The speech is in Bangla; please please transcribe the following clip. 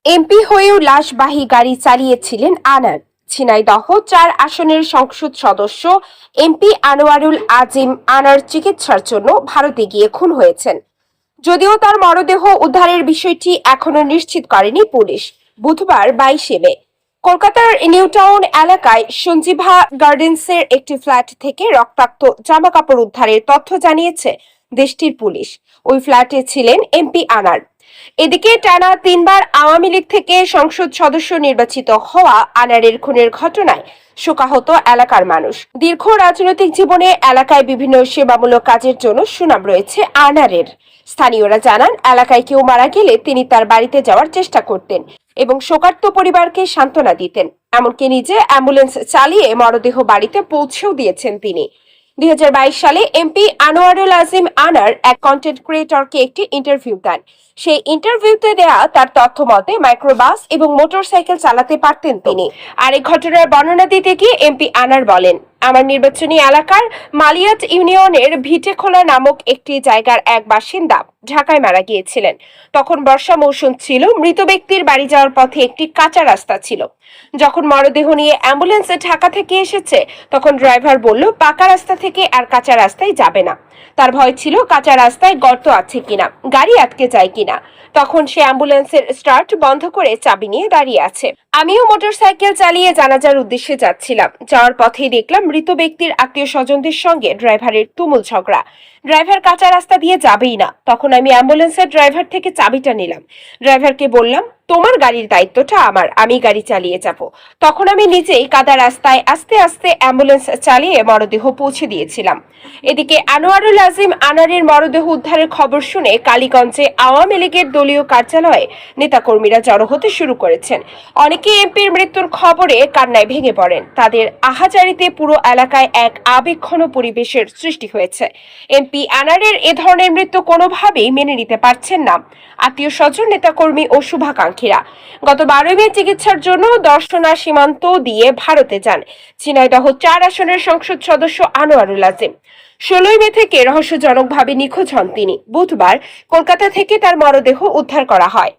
এমপি হয়েও লাশবাহী গাড়ি চালিয়েছিলেন আনার। ঝিনাইদহ ৪ আসনের সংসদ সদস্য এমপি আনোয়ারুল আজিম আনার চিকিৎসার জন্য ভারতে গিয়ে খুন হয়েছেন। যদিও তার মরদেহ উদ্ধারের বিষয়টি এখনো নিশ্চিত করেনি পুলিশ। বুধবার ২২ মে কলকাতার নিউ টাউন এলাকায় সঞ্জীভা গার্ডেন্সের একটি ফ্ল্যাট থেকে রক্তাক্ত জামাকাপড় উদ্ধারের তথ্য জানিয়েছে দেশটির পুলিশ। ওই ফ্ল্যাটে ছিলেন এমপি আনার। এদিকে টানা ৩বার আওয়ামী লীগ থেকে সংসদ সদস্য নির্বাচিত হওয়া আনারের খুনের ঘটনায় শোকাহত এলাকার মানুষ। দীর্ঘ রাজনৈতিক জীবনে এলাকায় বিভিন্ন সেবামূলক কাজের জন্য সুনাম রয়েছে আনারের। স্থানীয়রা জানান, এলাকায় কেউ মারা গেলে তিনি তার বাড়িতে যাওয়ার চেষ্টা করতেন এবং শোকার্ত পরিবারকে সান্ত্বনা দিতেন। এমনকি নিজে অ্যাম্বুলেন্স চালিয়ে মরদেহ বাড়িতে পৌঁছেও দিয়েছেন তিনি। ২০২২ সালে এমপি আনোয়ারুল আজিম আনার এক কন্টেন্ট ক্রিয়েটরকে একটি ইন্টারভিউ দেন। সেই ইন্টারভিউতে দেয়া তার তথ্য মতে মাইক্রোবাস এবং মোটরসাইকেল চালাতে পারতেন তিনি। আর এই ঘটনার বর্ণনা দিতে গিয়ে এমপি আনার বলেন, আমার নির্বাচনী এলাকার মালিয়াট ইউনিয়নের ভিটেখোলা নামক একটি জায়গার এক বাসিন্দা ঢাকায় মারা গিয়েছিলেন। তখন বর্ষা মৌসুম ছিল। মৃত ব্যক্তির বাড়ি যাওয়ার পথে একটি কাঁচা রাস্তা ছিল। যখন মরদেহ নিয়ে অ্যাম্বুলেন্সে ঢাকা থেকে এসেছে, তখন ড্রাইভার বলল পাকা রাস্তা থেকে আর কাঁচা রাস্তায় যাবে না। তার ভয় ছিল কাঁচা রাস্তায় গর্ত আছে কিনা, গাড়ি আটকে যায় কিনা। তখন সে অ্যাম্বুলেন্সের স্টার্ট বন্ধ করে চাবি নিয়ে দাঁড়িয়ে আছে। আমিও মোটরসাইকেল চালিয়ে জানাজার উদ্দেশ্যে যাচ্ছিলাম। যাওয়ার পথেই দেখলাম মৃত ব্যক্তির আত্মীয় স্বজনদের সঙ্গে ড্রাইভারের তুমুল ঝগড়া। ড্রাইভার কাঁচা রাস্তা দিয়ে যাবেই না। তখন আমি অ্যাম্বুলেন্সের ড্রাইভার থেকে চাবিটা নিলাম। ড্রাইভারকে বললাম, তোমার গাড়ির দায়িত্বটা আমার, আমি গাড়ি চালিয়ে যাব। তখন আমি নিজেই কাদা রাস্তায় আস্তে আস্তে অ্যাম্বুলেন্স চালিয়ে মরদেহ পৌঁছে দিয়েছিলাম। এদিকে আনোয়ারুল আজিম আনারের মরদেহ উদ্ধারের খবর শুনে কালীগঞ্জে আওয়ামী লীগের দলীয় কার্যালয়ে নেতাকর্মীরা জড়ো হতে শুরু করেছেন। অনেকে এমপির মৃত্যুর খবরে কান্নায় ভেঙে পড়েন। তাদের আহাজারিতে পুরো এলাকায় এক আবেগঘন পরিবেশের সৃষ্টি হয়েছে। এমপি আনারের এ ধরনের মৃত্যু কোনোভাবেই মেনে নিতে পারছেন না আত্মীয় স্বজন, নেতাকর্মী ও শুভাকাঙ্ক্ষীরা। গত ১২ মে চিকিৎসার জন্য দর্শনা সীমান্ত দিয়ে ভারতে যান ঝিনাইদহ ৪ আসনের সংসদ সদস্য আনোয়ারুল আজিম। ১৬ মে থেকে রহস্যজনকভাবে নিখোঁজ হন তিনি। বুধবার কলকাতা থেকে তার মরদেহ উদ্ধার করা হয়।